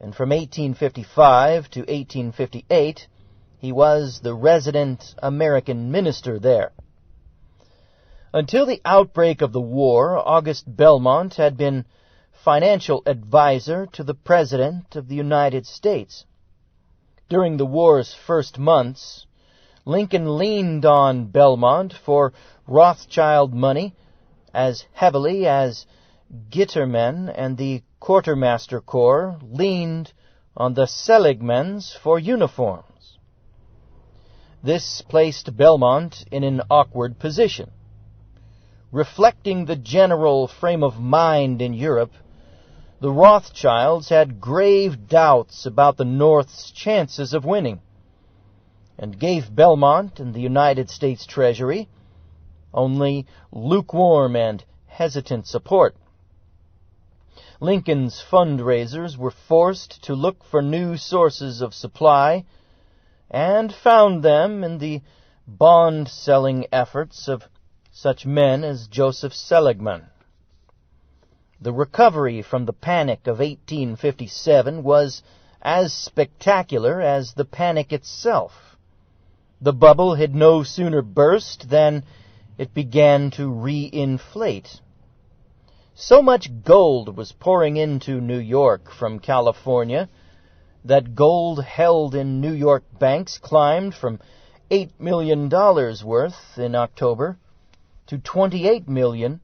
and from 1855 to 1858, he was the resident American minister there. Until the outbreak of the war, August Belmont had been financial advisor to the President of the United States. During the war's first months, Lincoln leaned on Belmont for Rothschild money as heavily as Gittermen and the Quartermaster Corps leaned on the Seligmans for uniforms. This placed Belmont in an awkward position. Reflecting the general frame of mind in Europe, the Rothschilds had grave doubts about the North's chances of winning, and gave Belmont and the United States Treasury only lukewarm and hesitant support. Lincoln's fundraisers were forced to look for new sources of supply, and found them in the bond-selling efforts of such men as Joseph Seligman. The recovery from the Panic of 1857 was as spectacular as the panic itself. The bubble had no sooner burst than it began to re-inflate. So much gold was pouring into New York from California that gold held in New York banks climbed from $8 million worth in October to $28 million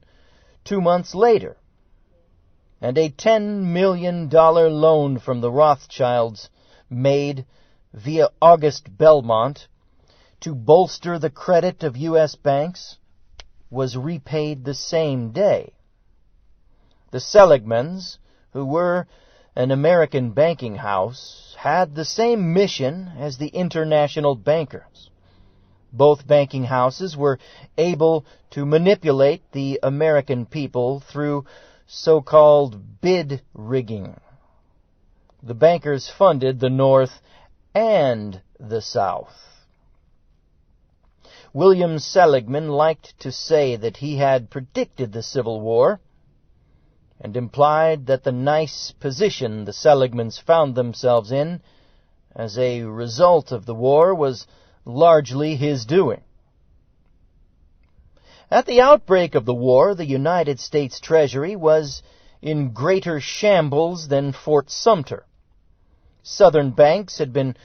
2 months later, and a $10 million loan from the Rothschilds made via August Belmont to bolster the credit of U.S. banks was repaid the same day. The Seligmans, who were an American banking house, had the same mission as the international bankers. Both banking houses were able to manipulate the American people through so-called bid rigging. The bankers funded the North and the South. William Seligman liked to say that he had predicted the Civil War, and implied that the nice position the Seligmans found themselves in as a result of the war was largely his doing. At the outbreak of the war, the United States Treasury was in greater shambles than Fort Sumter. Southern banks had been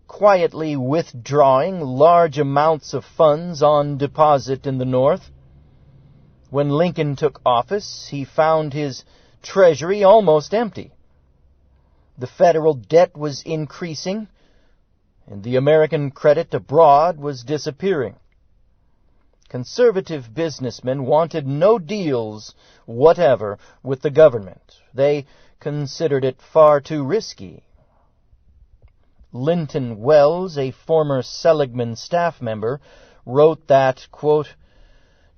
quietly withdrawing large amounts of funds on deposit in the North. When Lincoln took office, he found his treasury almost empty. The federal debt was increasing, and the American credit abroad was disappearing. Conservative businessmen wanted no deals whatever with the government. They considered it far too risky. Linton Wells, a former Seligman staff member, wrote that, quote,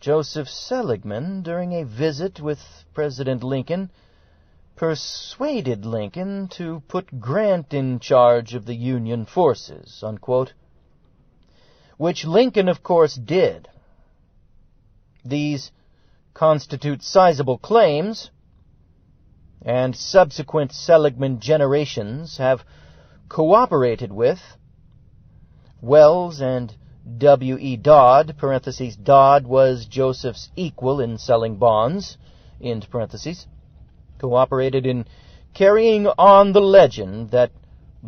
Joseph Seligman, during a visit with President Lincoln, persuaded Lincoln to put Grant in charge of the Union forces, unquote, which Lincoln, of course, did. These constitute sizable claims, and subsequent Seligman generations have cooperated with Wells and W.E. Dodd, parentheses, Dodd was Joseph's equal in selling bonds, end parentheses, cooperated in carrying on the legend that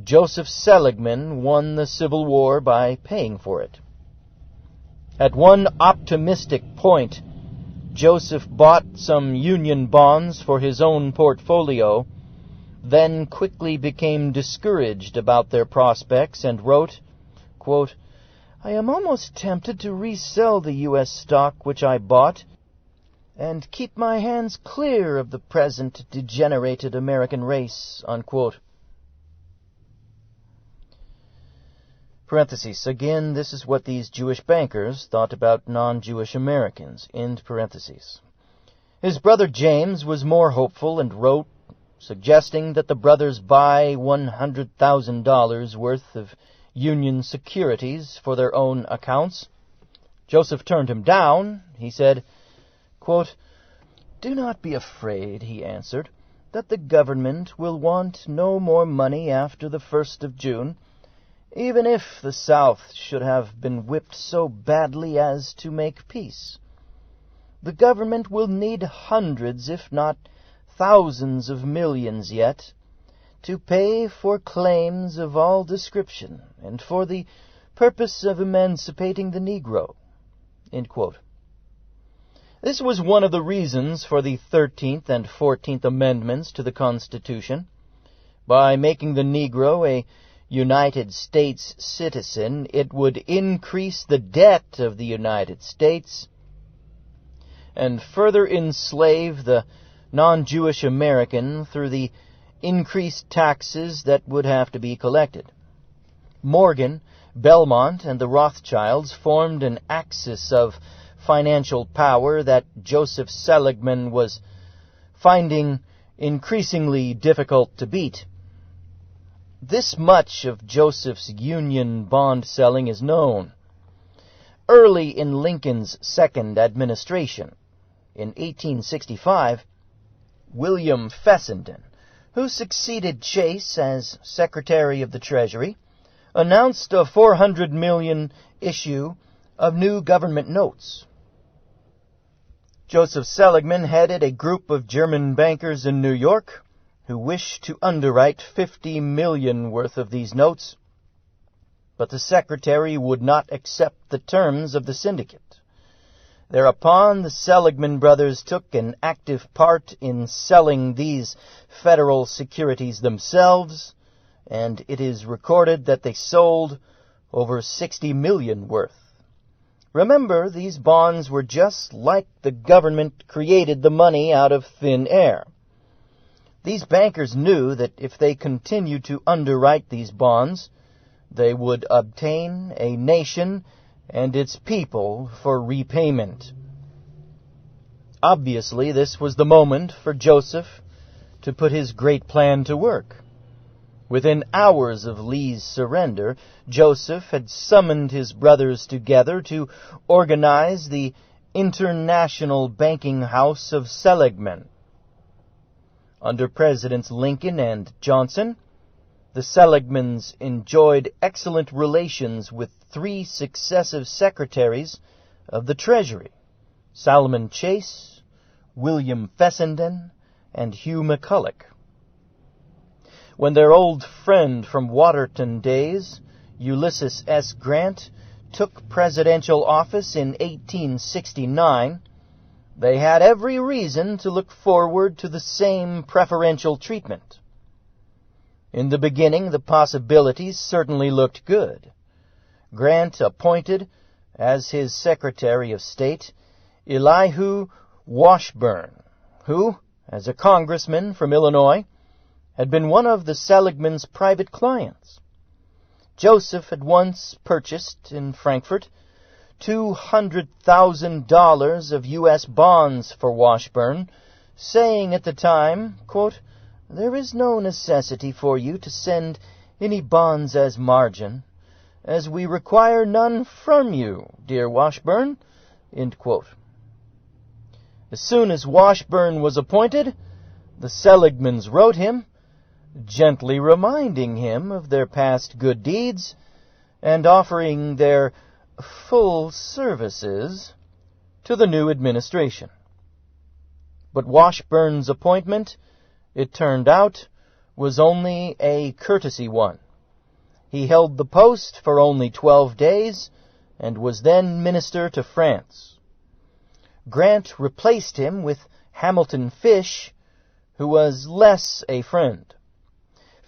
Joseph Seligman won the Civil War by paying for it. At one optimistic point, Joseph bought some Union bonds for his own portfolio, then quickly became discouraged about their prospects and wrote, quote, I am almost tempted to resell the U.S. stock which I bought and keep my hands clear of the present degenerated American race, unquote. Parentheses. Again, this is what these Jewish bankers thought about non-Jewish Americans, end parentheses. His brother James was more hopeful and wrote, suggesting that the brothers buy $100,000 worth of Union securities for their own accounts. Joseph turned him down. He said, quote, Do not be afraid, he answered, that the government will want no more money after the 1st of June, even if the South should have been whipped so badly as to make peace. The government will need hundreds, if not thousands of millions yet, to pay for claims of all description, and for the purpose of emancipating the Negro. End quote. This was one of the reasons for the 13th and 14th Amendments to the Constitution. By making the Negro a United States citizen, it would increase the debt of the United States and further enslave the non-Jewish American through the increased taxes that would have to be collected. Morgan, Belmont, and the Rothschilds formed an axis of financial power that Joseph Seligman was finding increasingly difficult to beat. This much of Joseph's Union bond selling is known. Early in Lincoln's second administration, in 1865, William Fessenden, who succeeded Chase as Secretary of the Treasury, announced a $400 million issue of new government notes. Joseph Seligman headed a group of German bankers in New York who wished to underwrite $50 million worth of these notes, but the Secretary would not accept the terms of the syndicate. Thereupon, the Seligman brothers took an active part in selling these federal securities themselves, and it is recorded that they sold over $60 million worth. Remember, these bonds were just like the government created the money out of thin air. These bankers knew that if they continued to underwrite these bonds, they would obtain a nation and its people for repayment. Obviously, this was the moment for Joseph to put his great plan to work. Within hours of Lee's surrender, Joseph had summoned his brothers together to organize the International Banking House of Seligman. Under Presidents Lincoln and Johnson, the Seligmans enjoyed excellent relations with three successive secretaries of the Treasury: Salmon Chase, William Fessenden, and Hugh McCulloch. When their old friend from Waterton days, Ulysses S. Grant, took presidential office in 1869, they had every reason to look forward to the same preferential treatment. In the beginning, the possibilities certainly looked good. Grant appointed, as his Secretary of State, Elihu Washburne, who, as a congressman from Illinois, had been one of the Seligmans' private clients. Joseph had once purchased in Frankfurt $200,000 of U.S. bonds for Washburne, saying at the time, quote, "There is no necessity for you to send any bonds as margin, as we require none from you, dear Washburne." End quote. As soon as Washburne was appointed, the Seligmans wrote him, gently reminding him of their past good deeds and offering their full services to the new administration. But Washburne's appointment, it turned out, was only a courtesy one. He held the post for only 12 days and was then minister to France. Grant replaced him with Hamilton Fish, who was less a friend.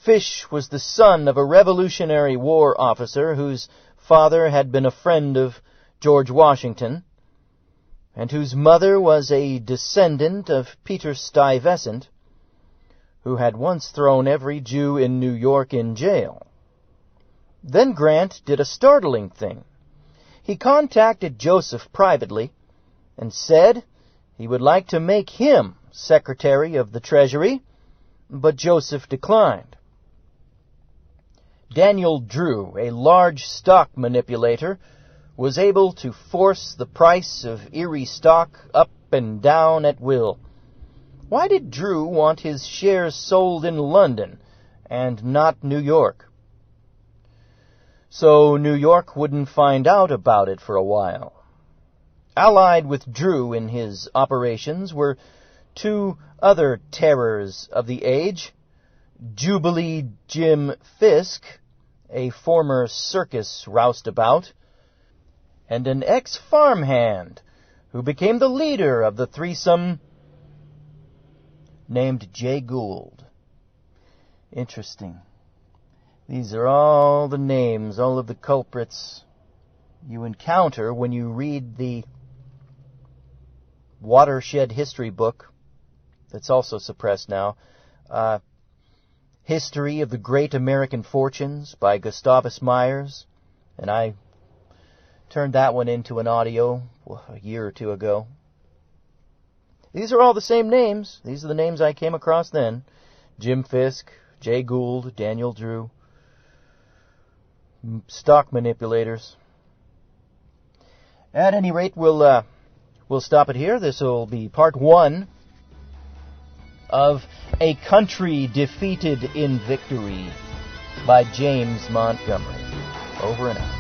Fish was the son of a Revolutionary War officer whose father had been a friend of George Washington, and whose mother was a descendant of Peter Stuyvesant, who had once thrown every Jew in New York in jail. Then Grant did a startling thing. He contacted Joseph privately and said he would like to make him Secretary of the Treasury, but Joseph declined. Daniel Drew, a large stock manipulator, was able to force the price of Erie stock up and down at will. Why did Drew want his shares sold in London and not New York? So New York wouldn't find out about it for a while. Allied with Drew in his operations were two other terrors of the age: Jubilee Jim Fisk, a former circus roustabout, and an ex-farmhand who became the leader of the threesome named Jay Gould. Interesting. These are all the names, all of the culprits you encounter when you read the Watershed history book that's also suppressed now, History of the Great American Fortunes by Gustavus Myers, and I turned that one into an audio a year or two ago. These are all the same names. These are the names I came across then: Jim Fisk, Jay Gould, Daniel Drew, stock manipulators. At any rate, we'll stop it here. This will be part one of A Country Defeated in Victory by James Montgomery. Over and out.